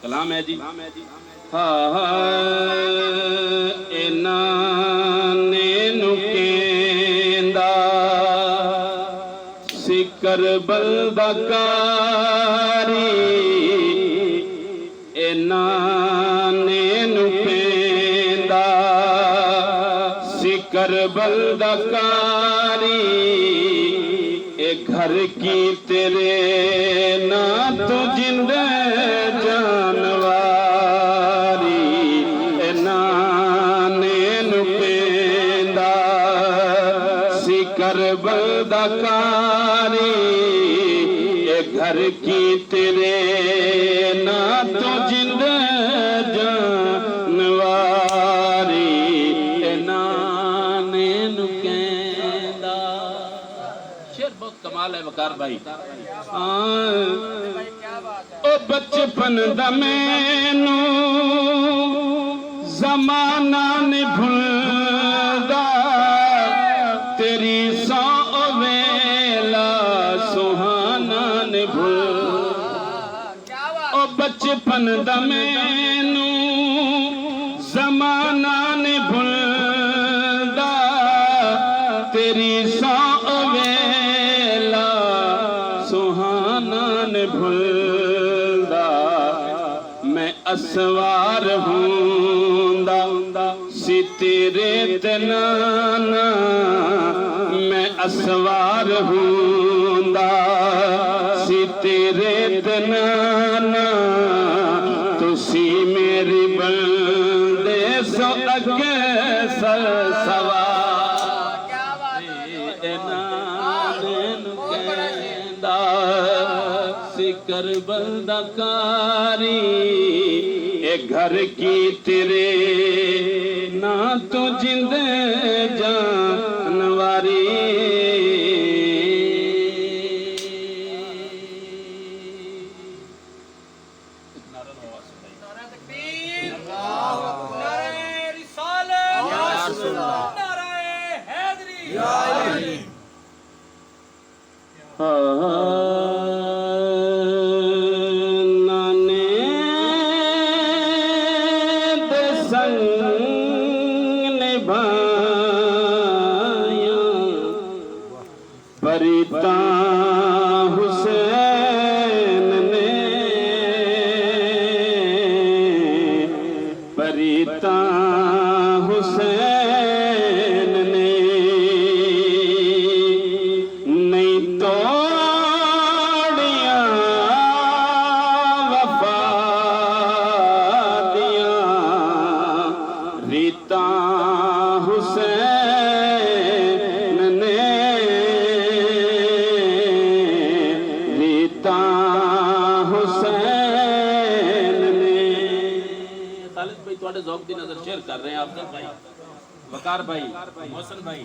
कलाम है जी। इन्हों केंदा सिकर बलदकारी इन्हों केंदा सिकर बलदकारी ए घर की तेरे ना तो जिंदे जानवारी नाने नुकेंदा सिकर बलदकारी ए घर की तेरे ना तो जिंदे जानवारी नाने नुकेंदा। शेर बहुत कमाल है वकार भाई। ओ बचपन दा मैनू ज़माना नहीं भुलदा तेरी सौ वेला सुहाना नहीं भुलदा। ओ बचपन दा मैनू ज़माना नहीं भुलदा तेरी सौ वेला सुहाना नहीं भुलदा। मैं असवार हूंदा सी तेरे ते नाना मैं असवार हूंदा सी तेरे ते नाना तुसी मेरी बंदे सो अगे सवार सिकर बलदकारी ए घर की तेरे ना तो जिंदे जानवारी। परिता हुसैन ने परिता हुसैन ने नहीं तोड़िया वफा दिया रीता हुसैन ने ज़ौक़ दी नजर शेयर कर रहे हैं अफजल भाई, वकार भाई, मोहसिन भाई,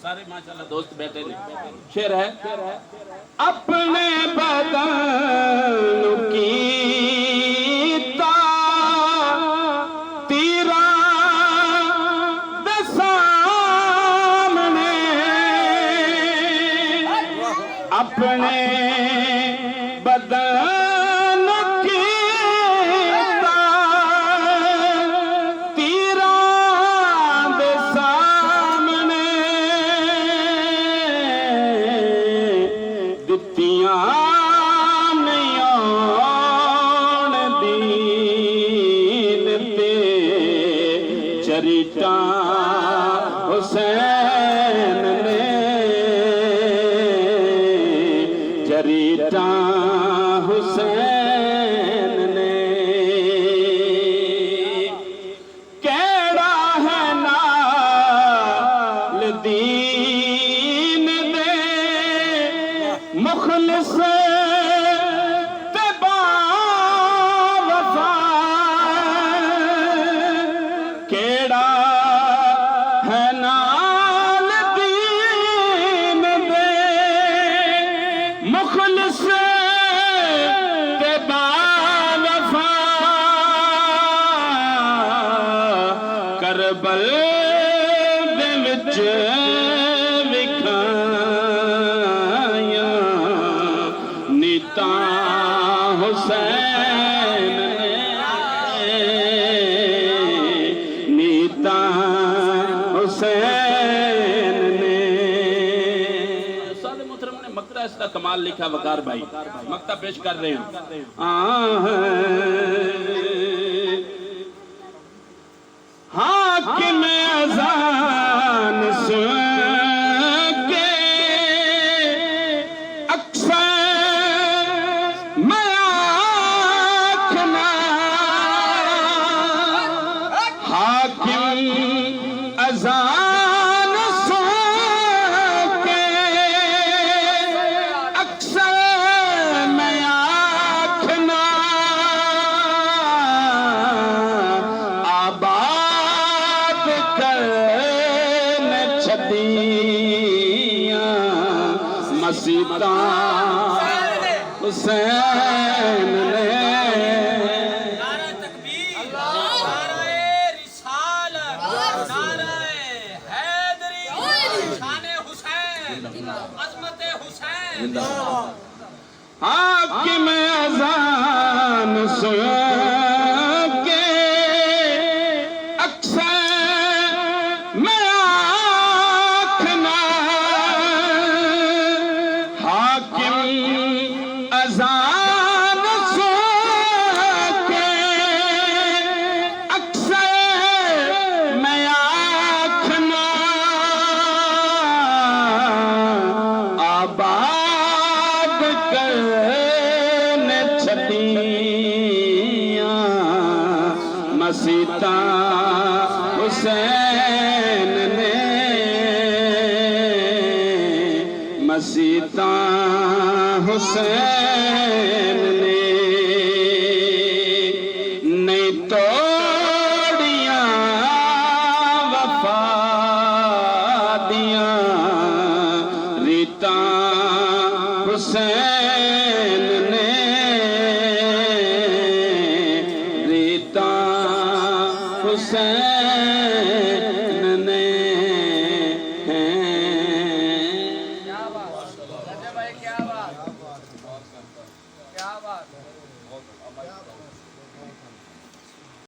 सारे माशाल्लाह दोस्त बैठे ने। शेर है अपने बदन की तीरा दे सामने अपने बदन चरिता हुसैन ने चरिता हुसैन ने केड़ा है नाल दीन दे मुखलिस मुखलिस ते बावफा करबल दे विच विखाया नीता हुसैन का कमाल लिखा वकार भाई, मक्ता पेश कर रहे हैं। हाकिम अज़ान सुन के अक्सर मैं आँखना, हाकिम अज़ान सुन के अक्सर मैं आँखना, आबाद करन छदियां मसीतां हुसैन ने। नारा तकबीर, नाराए रिसालत, नाराए हैदरी, शाने हुसैन, अज़मते हुसैन। हाकिम अज़ान सुन के अक्सर मैं आँखना, हाकिम अज़ान सुन के अक्सर मैं आँखना, आबाद करन छदियां मसीतां हुसैन ने, मसीतां हुसैन ने। नहीं तोड़ियां वफा दियां रीतां हुसैन ने, रीतां हुसैन